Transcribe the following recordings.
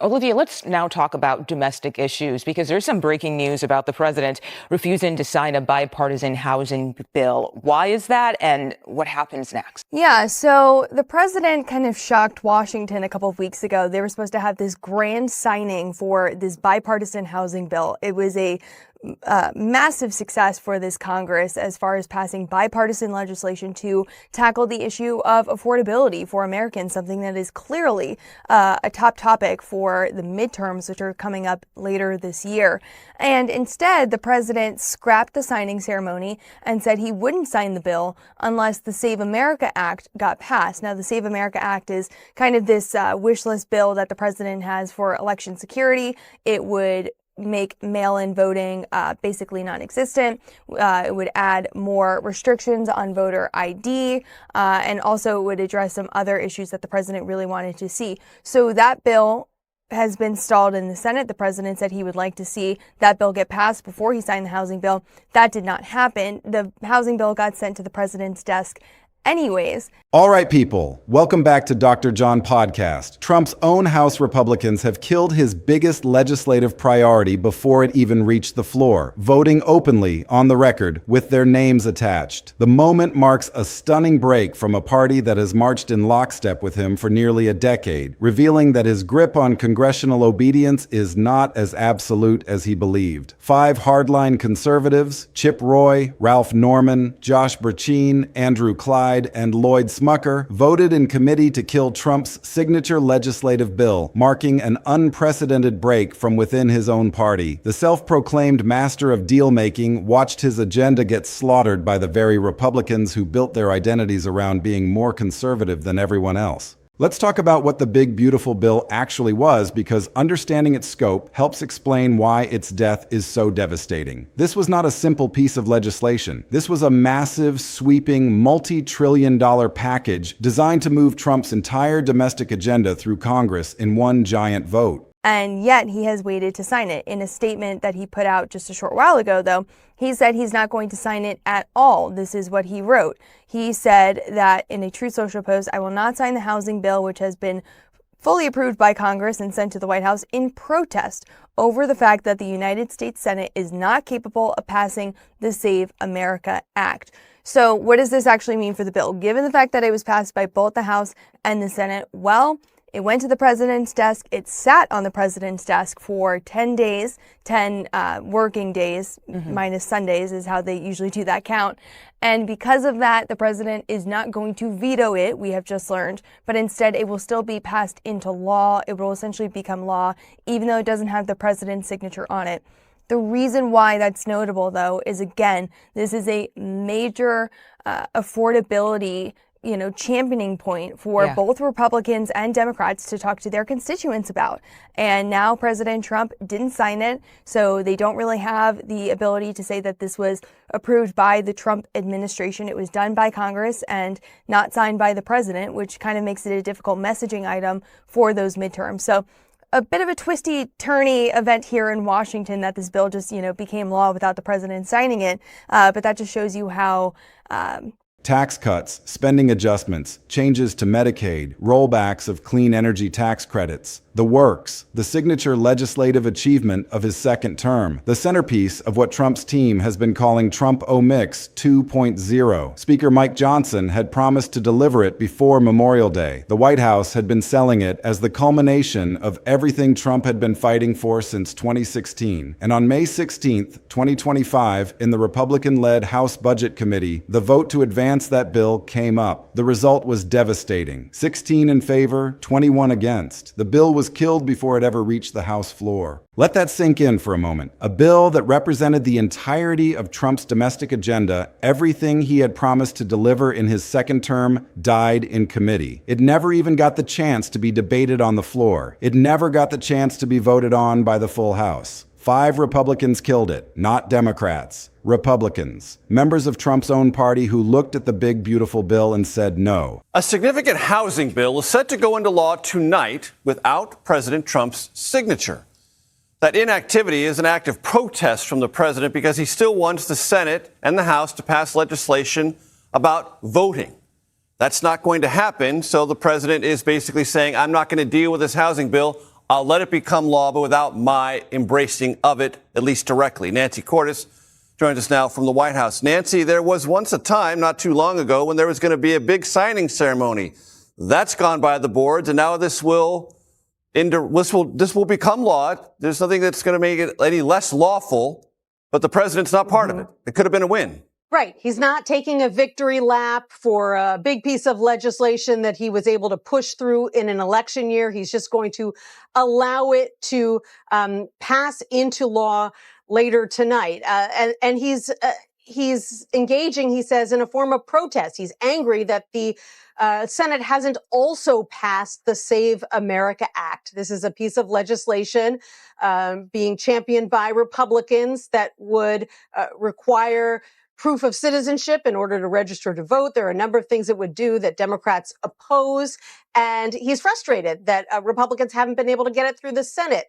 Olivia, let's now talk about domestic issues because there's some breaking news about the president refusing to sign a bipartisan housing bill. Why is that, and what happens next? Yeah, so the president kind of shocked Washington a couple of weeks ago. They were supposed to have this grand signing for this bipartisan housing bill. It was a massive success for this Congress as far as passing bipartisan legislation to tackle the issue of affordability for Americans, something that is clearly a top topic for the midterms, which are coming up later this year. And instead, the president scrapped the signing ceremony and said he wouldn't sign the bill unless the Save America Act got passed. Now, the Save America Act is kind of this wish list bill that the president has for election security. It would make mail-in voting basically non-existent. It would add more restrictions on voter ID, and also it would address some other issues that the president really wanted to see. So that bill has been stalled in the Senate. The president said he would like to see that bill get passed before he signed the housing bill. That did not happen. The housing bill got sent to the president's desk anyways. All right, people, welcome back to Dr. John Podcast. Trump's own House Republicans have killed his biggest legislative priority before it even reached the floor, voting openly on the record with their names attached. The moment marks a stunning break from a party that has marched in lockstep with him for nearly a decade, revealing that his grip on congressional obedience is not as absolute as he believed. 5 hardline conservatives, Chip Roy, Ralph Norman, Josh Burchine, Andrew Clyde, and Lloyd Smucker, voted in committee to kill Trump's signature legislative bill, marking an unprecedented break from within his own party. The self-proclaimed master of deal-making watched his agenda get slaughtered by the very Republicans who built their identities around being more conservative than everyone else. Let's talk about what the big, beautiful bill actually was, because understanding its scope helps explain why its death is so devastating. This was not a simple piece of legislation. This was a massive, sweeping, multi-trillion-dollar package designed to move Trump's entire domestic agenda through Congress in one giant vote. And yet he has waited to sign it. In a statement that he put out just a short while ago, though, he said he's not going to sign it at all. This is what he wrote. He said that in a Truth Social post, "I will not sign the housing bill, which has been fully approved by Congress and sent to the White House in protest over the fact that the United States Senate is not capable of passing the Save America Act." So what does this actually mean for the bill? Given the fact that it was passed by both the House and the Senate, well, it went to the president's desk. It sat on the president's desk for 10 days, 10 working days, minus Sundays is how they usually do that count. And because of that, the president is not going to veto it, we have just learned, but instead it will still be passed into law. It will essentially become law, even though it doesn't have the president's signature on it. The reason why that's notable, though, is, again, this is a major affordability championing point for both Republicans and Democrats to talk to their constituents about. And now President Trump didn't sign it, so they don't really have the ability to say that this was approved by the Trump administration. It was done by Congress and not signed by the president, which kind of makes it a difficult messaging item for those midterms. So a bit of a twisty-turny event here in Washington that this bill just, became law without the president signing it. But that just shows you how Tax cuts, spending adjustments, changes to Medicaid, rollbacks of clean energy tax credits, the works, the signature legislative achievement of his second term, the centerpiece of what Trump's team has been calling Trump-O-Mix 2.0. Speaker Mike Johnson had promised to deliver it before Memorial Day. The White House had been selling it as the culmination of everything Trump had been fighting for since 2016. And on May 16, 2025, in the Republican-led House Budget Committee, the vote to advance that bill came up. The result was devastating. 16 in favor, 21 against. The bill was killed before it ever reached the House floor. Let that sink in for a moment. A bill that represented the entirety of Trump's domestic agenda, everything he had promised to deliver in his second term, died in committee. It never even got the chance to be debated on the floor. It never got the chance to be voted on by the full House. 5 Republicans killed it, not Democrats. Republicans, members of Trump's own party who looked at the big, beautiful bill and said no. A significant housing bill is set to go into law tonight without President Trump's signature. That inactivity is an act of protest from the president because he still wants the Senate and the House to pass legislation about voting. That's not going to happen, so the president is basically saying, I'm not going to deal with this housing bill I'll let it become law, but without my embracing of it, at least directly. Nancy Cordes joins us now from the White House. Nancy, there was once a time not too long ago when there was going to be a big signing ceremony. That's gone by the boards, and now this will become law. There's nothing that's going to make it any less lawful, but the president's not part of it. It could have been a win. Right. He's not taking a victory lap for a big piece of legislation that he was able to push through in an election year. He's just going to allow it to pass into law later tonight. And he's engaging, he says, in a form of protest. He's angry that the Senate hasn't also passed the Save America Act. This is a piece of legislation being championed by Republicans that would require proof of citizenship in order to register to vote. There are a number of things it would do that Democrats oppose. And he's frustrated that Republicans haven't been able to get it through the Senate.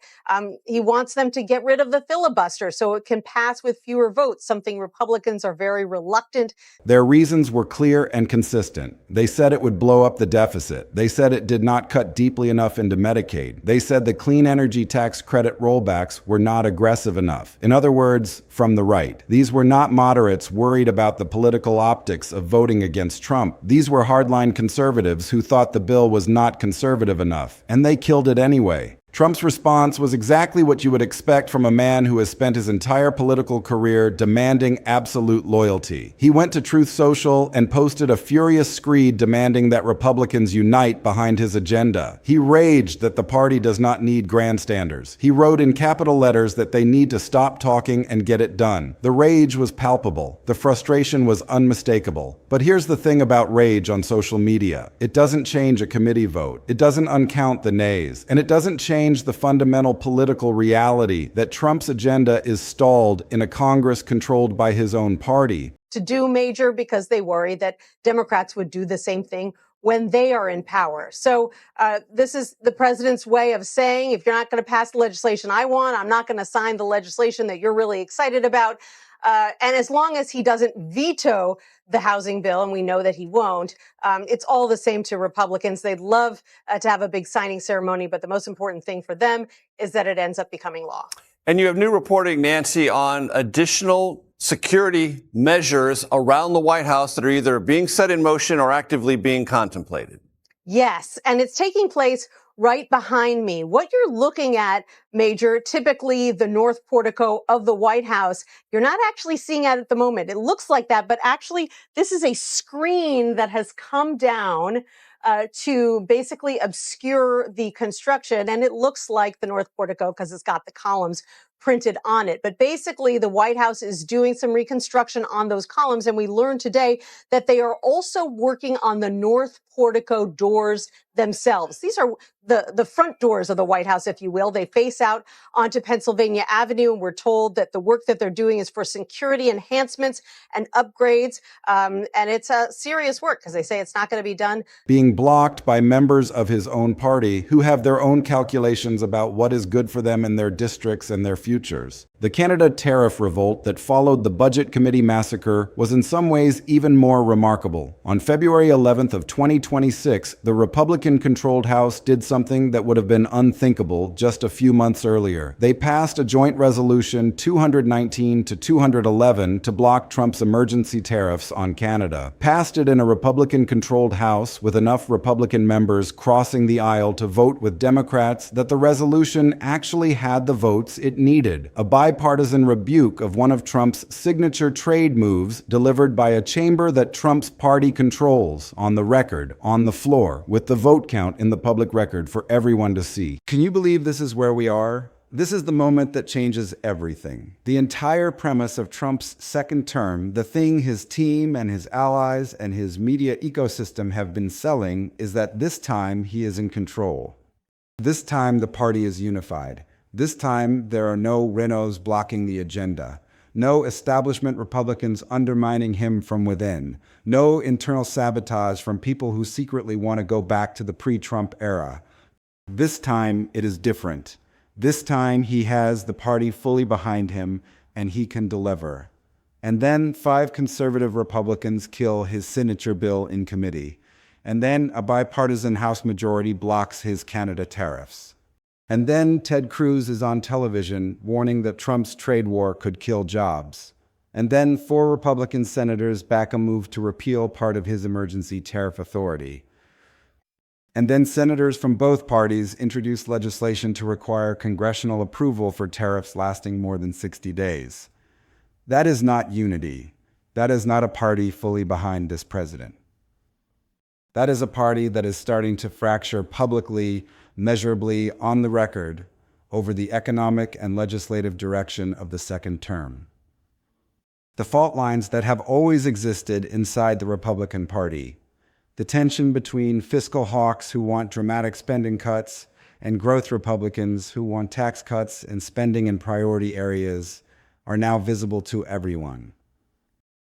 He wants them to get rid of the filibuster so it can pass with fewer votes, something Republicans are very reluctant. Their reasons were clear and consistent. They said it would blow up the deficit. They said it did not cut deeply enough into Medicaid. They said the clean energy tax credit rollbacks were not aggressive enough. In other words, from the right. These were not moderates worried about the political optics of voting against Trump. These were hardline conservatives who thought the bill was not conservative enough, and they killed it anyway. Trump's response was exactly what you would expect from a man who has spent his entire political career demanding absolute loyalty. He went to Truth Social and posted a furious screed demanding that Republicans unite behind his agenda. He raged that the party does not need grandstanders. He wrote in capital letters that they need to stop talking and get it done. The rage was palpable. The frustration was unmistakable. But here's the thing about rage on social media. It doesn't change a committee vote. It doesn't uncount the nays. And it doesn't change the fundamental political reality that Trump's agenda is stalled in a Congress controlled by his own party. To do major because they worry that Democrats would do the same thing when they are in power. So this is the president's way of saying, if you're not going to pass the legislation I want, I'm not going to sign the legislation that you're really excited about. And as long as he doesn't veto the housing bill, and we know that he won't, it's all the same to Republicans. They'd love to have a big signing ceremony, but the most important thing for them is that it ends up becoming law. And you have new reporting, Nancy, on additional security measures around the White House that are either being set in motion or actively being contemplated. Yes, and it's taking place right behind me. What you're looking at, Major, typically the north portico of the White House, you're not actually seeing it at the moment. It looks like that, but actually this is a screen that has come down to basically obscure the construction. And it looks like the north portico because it's got the columns printed on it. But basically, the White House is doing some reconstruction on those columns. And we learned today that they are also working on the north portico doors themselves. These are the front doors of the White House, if you will. They face out onto Pennsylvania Avenue. And we're told that the work that they're doing is for security enhancements and upgrades. And it's serious work because they say it's not going to be done. Being blocked by members of his own party who have their own calculations about what is good for them in their districts and their futures. The Canada tariff revolt that followed the Budget Committee massacre was in some ways even more remarkable. On February 11th of 2026, the Republican-controlled House did something that would have been unthinkable just a few months earlier. They passed a joint resolution 219 to 211 to block Trump's emergency tariffs on Canada. Passed it in a Republican-controlled House with enough Republican members crossing the aisle to vote with Democrats that the resolution actually had the votes it needed. A bipartisan rebuke of one of Trump's signature trade moves delivered by a chamber that Trump's party controls, on the record, on the floor, with the vote count in the public record for everyone to see. Can you believe this is where we are? This is the moment that changes everything. The entire premise of Trump's second term, the thing his team and his allies and his media ecosystem have been selling, is that this time he is in control. This time the party is unified. This time, there are no Renos blocking the agenda, no establishment Republicans undermining him from within, no internal sabotage from people who secretly want to go back to the pre-Trump era. This time, it is different. This time, he has the party fully behind him, and he can deliver. And then 5 conservative Republicans kill his signature bill in committee. And then a bipartisan House majority blocks his Canada tariffs. And then Ted Cruz is on television warning that Trump's trade war could kill jobs. And then 4 Republican senators back a move to repeal part of his emergency tariff authority. And then senators from both parties introduced legislation to require congressional approval for tariffs lasting more than 60 days. That is not unity. That is not a party fully behind this president. That is a party that is starting to fracture publicly, measurably, on the record, over the economic and legislative direction of the second term. The fault lines that have always existed inside the Republican Party, the tension between fiscal hawks who want dramatic spending cuts and growth Republicans who want tax cuts and spending in priority areas, are now visible to everyone.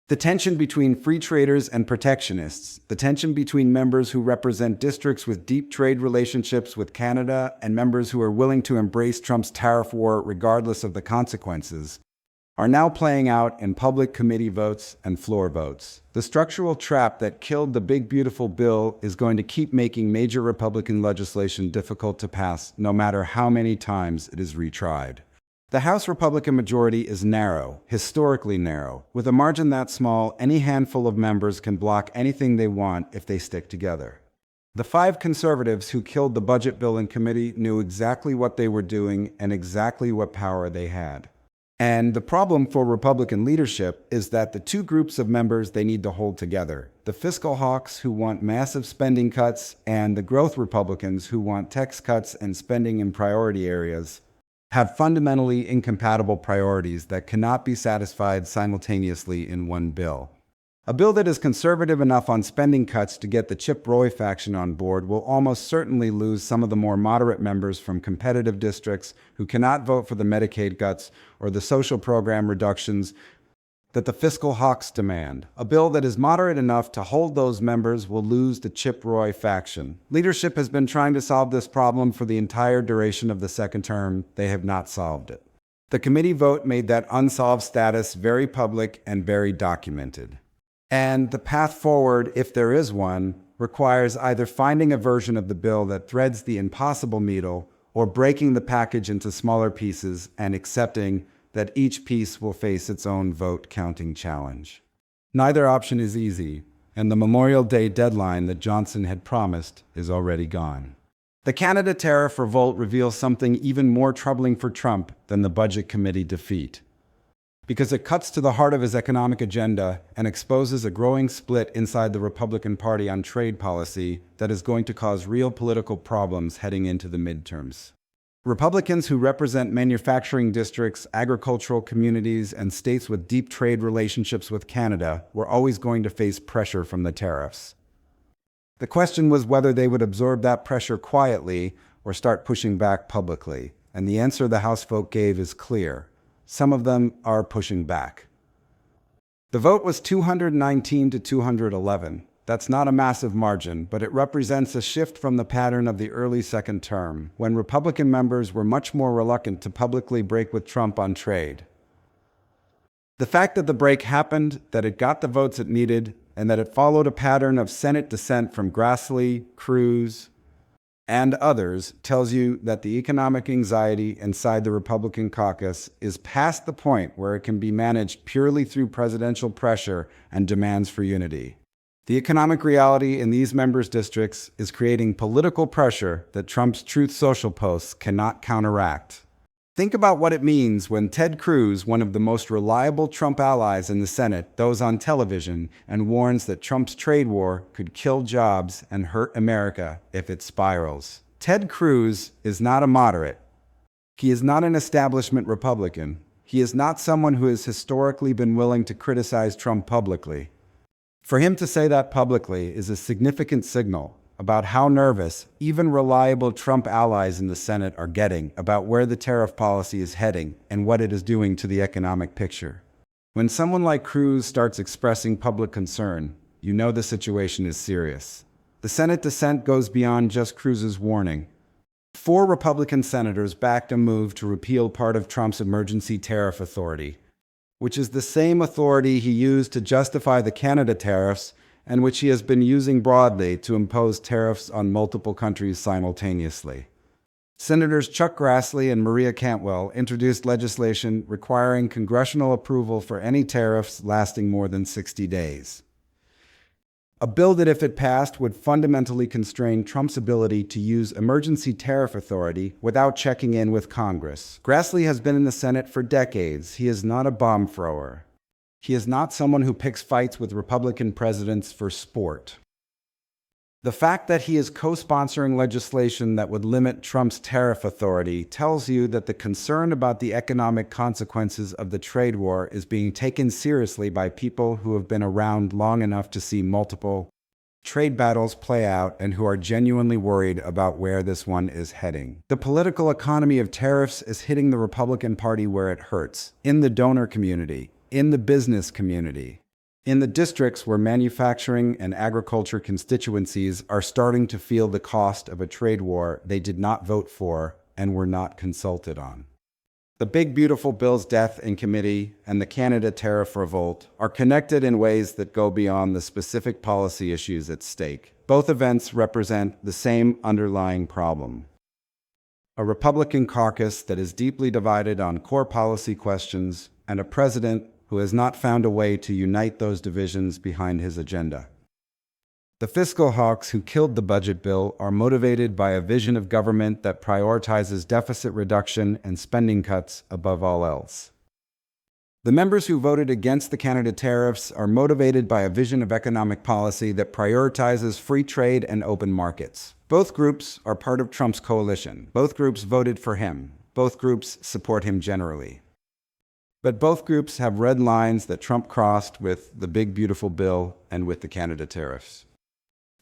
The tension between free traders and protectionists, the tension between members who represent districts with deep trade relationships with Canada and members who are willing to embrace Trump's tariff war regardless of the consequences, are now playing out in public committee votes and floor votes. The structural trap that killed the big beautiful bill is going to keep making major Republican legislation difficult to pass, no matter how many times it is retried. The House Republican majority is narrow, historically narrow. With a margin that small, any handful of members can block anything they want if they stick together. The 5 conservatives who killed the budget bill in committee knew exactly what they were doing and exactly what power they had. And the problem for Republican leadership is that the 2 groups of members they need to hold together, the fiscal hawks who want massive spending cuts and the growth Republicans who want tax cuts and spending in priority areas, have fundamentally incompatible priorities that cannot be satisfied simultaneously in one bill. A bill that is conservative enough on spending cuts to get the Chip Roy faction on board will almost certainly lose some of the more moderate members from competitive districts who cannot vote for the Medicaid cuts or the social program reductions that the fiscal hawks demand. A bill that is moderate enough to hold those members will lose the Chip Roy faction. Leadership has been trying to solve this problem for the entire duration of the second term. They have not solved it. The committee vote made that unsolved status very public and very documented. And the path forward, if there is one, requires either finding a version of the bill that threads the impossible needle or breaking the package into smaller pieces and accepting that each piece will face its own vote-counting challenge. Neither option is easy, and the Memorial Day deadline that Johnson had promised is already gone. The Canada tariff revolt reveals something even more troubling for Trump than the Budget Committee defeat, because it cuts to the heart of his economic agenda and exposes a growing split inside the Republican Party on trade policy that is going to cause real political problems heading into the midterms. Republicans who represent manufacturing districts, agricultural communities, and states with deep trade relationships with Canada were always going to face pressure from the tariffs. The question was whether they would absorb that pressure quietly or start pushing back publicly, and the answer the House vote gave is clear. Some of them are pushing back. The vote was 219 to 211. That's not a massive margin, but it represents a shift from the pattern of the early second term, when Republican members were much more reluctant to publicly break with Trump on trade. The fact that the break happened, that it got the votes it needed, and that it followed a pattern of Senate dissent from Grassley, Cruz, and others tells you that the economic anxiety inside the Republican caucus is past the point where it can be managed purely through presidential pressure and demands for unity. The economic reality in these members' districts is creating political pressure that Trump's Truth Social posts cannot counteract. Think about what it means when Ted Cruz, one of the most reliable Trump allies in the Senate, goes on television and warns that Trump's trade war could kill jobs and hurt America if it spirals. Ted Cruz is not a moderate. He is not an establishment Republican. He is not someone who has historically been willing to criticize Trump publicly. For him to say that publicly is a significant signal about how nervous even reliable Trump allies in the Senate are getting about where the tariff policy is heading and what it is doing to the economic picture. When someone like Cruz starts expressing public concern, you know the situation is serious. The Senate dissent goes beyond just Cruz's warning. 4 Republican senators backed a move to repeal part of Trump's emergency tariff authority, which is the same authority he used to justify the Canada tariffs and which he has been using broadly to impose tariffs on multiple countries simultaneously. Senators Chuck Grassley and Maria Cantwell introduced legislation requiring congressional approval for any tariffs lasting more than 60 days. A bill that, if it passed, would fundamentally constrain Trump's ability to use emergency tariff authority without checking in with Congress. Grassley has been in the Senate for decades. He is not a bomb thrower. He is not someone who picks fights with Republican presidents for sport. The fact that he is co-sponsoring legislation that would limit Trump's tariff authority tells you that the concern about the economic consequences of the trade war is being taken seriously by people who have been around long enough to see multiple trade battles play out and who are genuinely worried about where this one is heading. The political economy of tariffs is hitting the Republican Party where it hurts, in the donor community, in the business community. In the districts where manufacturing and agriculture constituencies are starting to feel the cost of a trade war they did not vote for and were not consulted on. The big beautiful bill's death in committee and the Canada tariff revolt are connected in ways that go beyond the specific policy issues at stake. Both events represent the same underlying problem. A Republican caucus that is deeply divided on core policy questions and a president who has not found a way to unite those divisions behind his agenda. The fiscal hawks who killed the budget bill are motivated by a vision of government that prioritizes deficit reduction and spending cuts above all else. The members who voted against the Canada tariffs are motivated by a vision of economic policy that prioritizes free trade and open markets. Both groups are part of Trump's coalition. Both groups voted for him. Both groups support him generally. But both groups have red lines that Trump crossed with the big beautiful bill and with the Canada tariffs.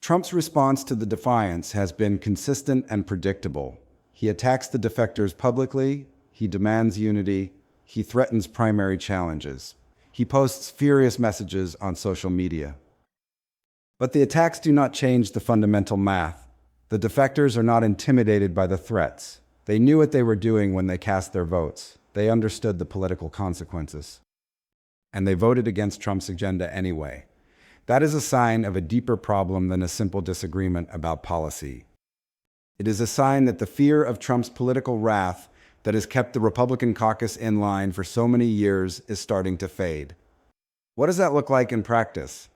Trump's response to the defiance has been consistent and predictable. He attacks the defectors publicly, he demands unity, he threatens primary challenges. He posts furious messages on social media. But the attacks do not change the fundamental math. The defectors are not intimidated by the threats. They knew what they were doing when they cast their votes. They understood the political consequences. And they voted against Trump's agenda anyway. That is a sign of a deeper problem than a simple disagreement about policy. It is a sign that the fear of Trump's political wrath that has kept the Republican caucus in line for so many years is starting to fade. What does that look like in practice?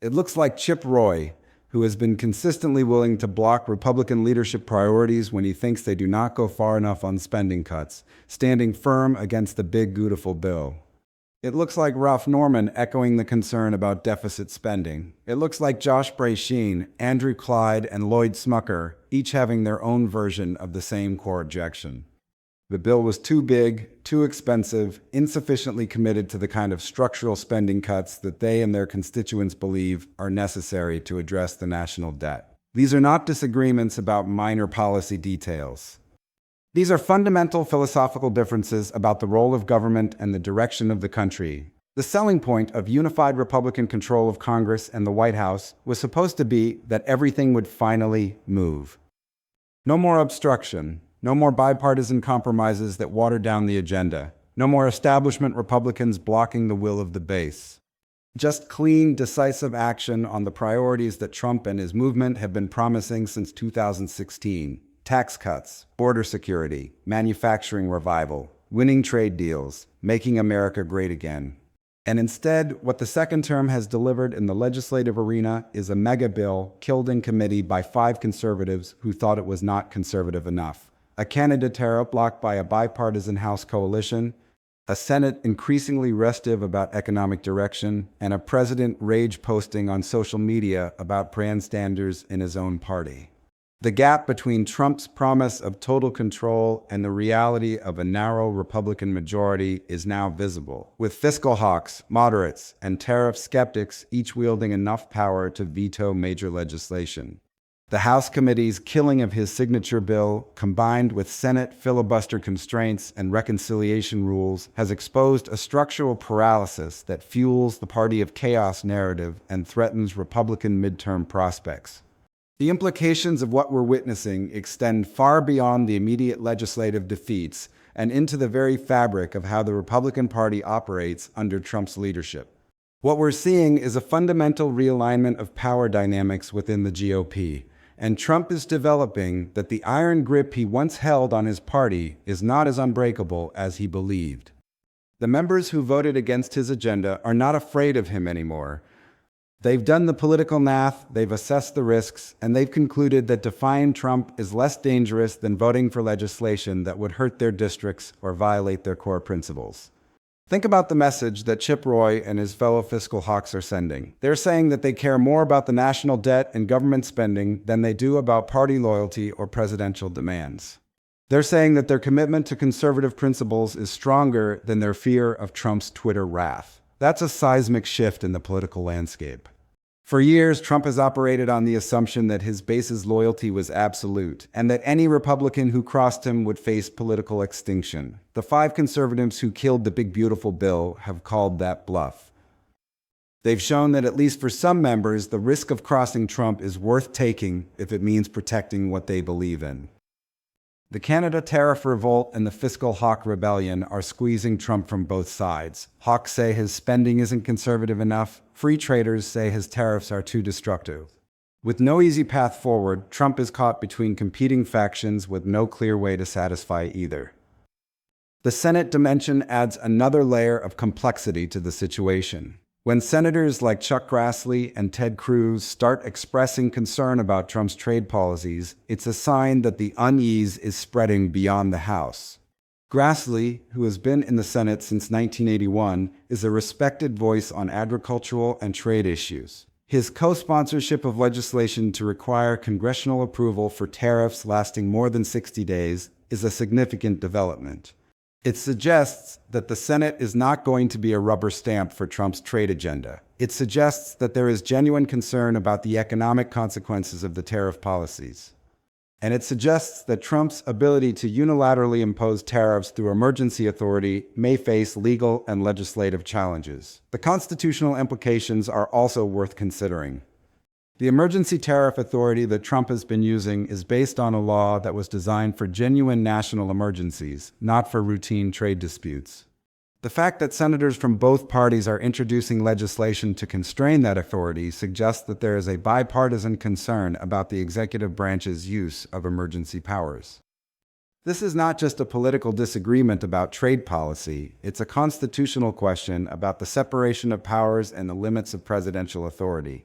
It looks like Chip Roy, who has been consistently willing to block Republican leadership priorities when he thinks they do not go far enough on spending cuts, standing firm against the big, beautiful bill. It looks like Ralph Norman echoing the concern about deficit spending. It looks like Josh Brecheen, Andrew Clyde, and Lloyd Smucker, each having their own version of the same core objection. The bill was too big, too expensive, insufficiently committed to the kind of structural spending cuts that they and their constituents believe are necessary to address the national debt. These are not disagreements about minor policy details. These are fundamental philosophical differences about the role of government and the direction of the country. The selling point of unified Republican control of Congress and the White House was supposed to be that everything would finally move. No more obstruction. No more bipartisan compromises that water down the agenda. No more establishment Republicans blocking the will of the base. Just clean, decisive action on the priorities that Trump and his movement have been promising since 2016. Tax cuts, border security, manufacturing revival, winning trade deals, making America great again. And instead, what the second term has delivered in the legislative arena is a mega bill killed in committee by 5 conservatives who thought it was not conservative enough. A Canada tariff blocked by a bipartisan House coalition, a Senate increasingly restive about economic direction, and a president rage posting on social media about grandstanders in his own party. The gap between Trump's promise of total control and the reality of a narrow Republican majority is now visible, with fiscal hawks, moderates, and tariff skeptics each wielding enough power to veto major legislation. The House committee's killing of his signature bill, combined with Senate filibuster constraints and reconciliation rules, has exposed a structural paralysis that fuels the party of chaos narrative and threatens Republican midterm prospects. The implications of what we're witnessing extend far beyond the immediate legislative defeats and into the very fabric of how the Republican Party operates under Trump's leadership. What we're seeing is a fundamental realignment of power dynamics within the GOP. And Trump is developing that the iron grip he once held on his party is not as unbreakable as he believed. The members who voted against his agenda are not afraid of him anymore. They've done the political math, they've assessed the risks, and they've concluded that defying Trump is less dangerous than voting for legislation that would hurt their districts or violate their core principles. Think about the message that Chip Roy and his fellow fiscal hawks are sending. They're saying that they care more about the national debt and government spending than they do about party loyalty or presidential demands. They're saying that their commitment to conservative principles is stronger than their fear of Trump's Twitter wrath. That's a seismic shift in the political landscape. For years, Trump has operated on the assumption that his base's loyalty was absolute, and that any Republican who crossed him would face political extinction. The 5 conservatives who killed the big beautiful bill have called that bluff. They've shown that at least for some members, the risk of crossing Trump is worth taking if it means protecting what they believe in. The Canada tariff revolt and the fiscal hawk rebellion are squeezing Trump from both sides. Hawks say his spending isn't conservative enough. Free traders say his tariffs are too destructive. With no easy path forward, Trump is caught between competing factions with no clear way to satisfy either. The Senate dimension adds another layer of complexity to the situation. When senators like Chuck Grassley and Ted Cruz start expressing concern about Trump's trade policies, it's a sign that the unease is spreading beyond the House. Grassley, who has been in the Senate since 1981, is a respected voice on agricultural and trade issues. His co-sponsorship of legislation to require congressional approval for tariffs lasting more than 60 days is a significant development. It suggests that the Senate is not going to be a rubber stamp for Trump's trade agenda. It suggests that there is genuine concern about the economic consequences of the tariff policies. And it suggests that Trump's ability to unilaterally impose tariffs through emergency authority may face legal and legislative challenges. The constitutional implications are also worth considering. The emergency tariff authority that Trump has been using is based on a law that was designed for genuine national emergencies, not for routine trade disputes. The fact that senators from both parties are introducing legislation to constrain that authority suggests that there is a bipartisan concern about the executive branch's use of emergency powers. This is not just a political disagreement about trade policy, it's a constitutional question about the separation of powers and the limits of presidential authority.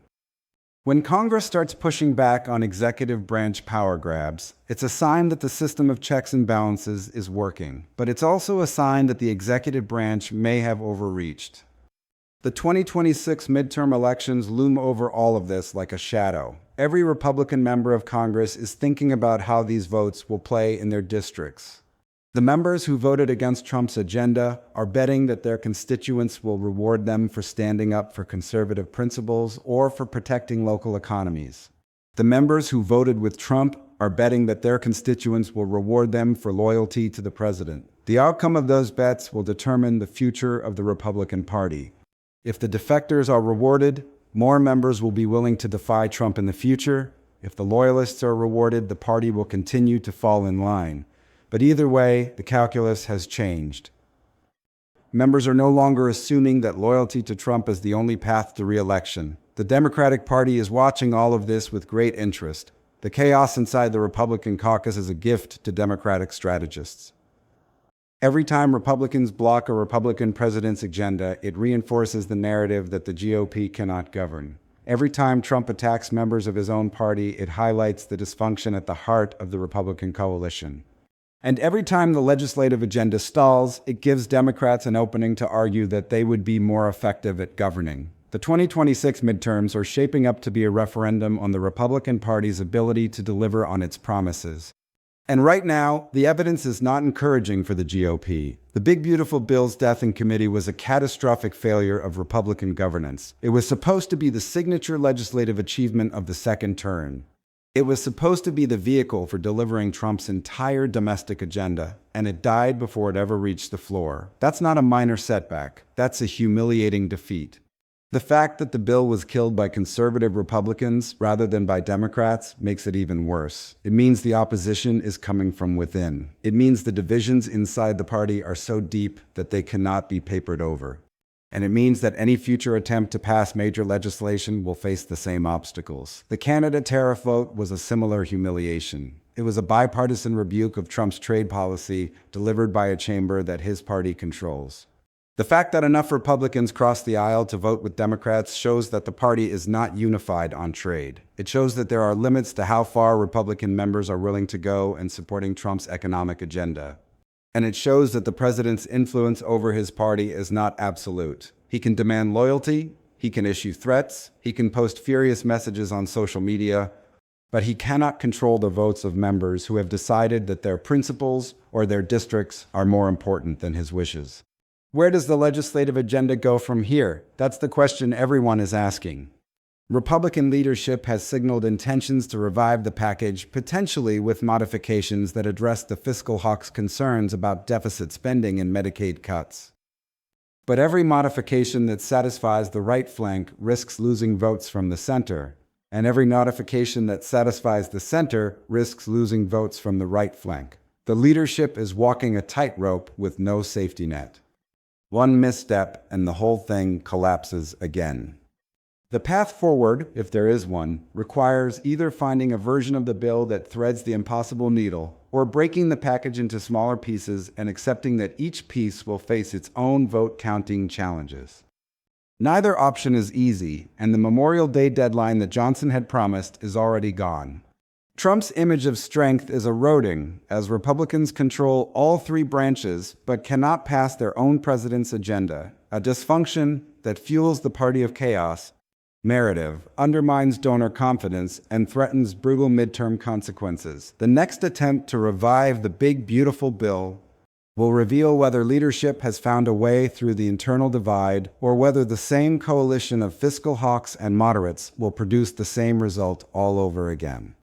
When Congress starts pushing back on executive branch power grabs, it's a sign that the system of checks and balances is working, but it's also a sign that the executive branch may have overreached. The 2026 midterm elections loom over all of this like a shadow. Every Republican member of Congress is thinking about how these votes will play in their districts. The members who voted against Trump's agenda are betting that their constituents will reward them for standing up for conservative principles or for protecting local economies. The members who voted with Trump are betting that their constituents will reward them for loyalty to the president. The outcome of those bets will determine the future of the Republican Party. If the defectors are rewarded, more members will be willing to defy Trump in the future. If the loyalists are rewarded, the party will continue to fall in line. But either way, the calculus has changed. Members are no longer assuming that loyalty to Trump is the only path to re-election. The Democratic Party is watching all of this with great interest. The chaos inside the Republican caucus is a gift to Democratic strategists. Every time Republicans block a Republican president's agenda, it reinforces the narrative that the GOP cannot govern. Every time Trump attacks members of his own party, it highlights the dysfunction at the heart of the Republican coalition. And every time the legislative agenda stalls, it gives Democrats an opening to argue that they would be more effective at governing. The 2026 midterms are shaping up to be a referendum on the Republican Party's ability to deliver on its promises. And right now, the evidence is not encouraging for the GOP. The Big Beautiful Bill's death in committee was a catastrophic failure of Republican governance. It was supposed to be the signature legislative achievement of the second term. It was supposed to be the vehicle for delivering Trump's entire domestic agenda, and it died before it ever reached the floor. That's not a minor setback. That's a humiliating defeat. The fact that the bill was killed by conservative Republicans rather than by Democrats makes it even worse. It means the opposition is coming from within. It means the divisions inside the party are so deep that they cannot be papered over. And it means that any future attempt to pass major legislation will face the same obstacles. The Canada tariff vote was a similar humiliation. It was a bipartisan rebuke of Trump's trade policy delivered by a chamber that his party controls. The fact that enough Republicans crossed the aisle to vote with Democrats shows that the party is not unified on trade. It shows that there are limits to how far Republican members are willing to go in supporting Trump's economic agenda. And it shows that the president's influence over his party is not absolute. He can demand loyalty, he can issue threats, he can post furious messages on social media, but he cannot control the votes of members who have decided that their principles or their districts are more important than his wishes. Where does the legislative agenda go from here? That's the question everyone is asking. Republican leadership has signaled intentions to revive the package, potentially with modifications that address the fiscal hawk's concerns about deficit spending and Medicaid cuts. But every modification that satisfies the right flank risks losing votes from the center, and every modification that satisfies the center risks losing votes from the right flank. The leadership is walking a tightrope with no safety net. One misstep and the whole thing collapses again. The path forward, if there is one, requires either finding a version of the bill that threads the impossible needle, or breaking the package into smaller pieces and accepting that each piece will face its own vote-counting challenges. Neither option is easy, and the Memorial Day deadline that Johnson had promised is already gone. Trump's image of strength is eroding as Republicans control all three branches but cannot pass their own president's agenda, a dysfunction that fuels the party of chaos narrative, undermines donor confidence, and threatens brutal midterm consequences. The next attempt to revive the big, beautiful bill will reveal whether leadership has found a way through the internal divide or whether the same coalition of fiscal hawks and moderates will produce the same result all over again.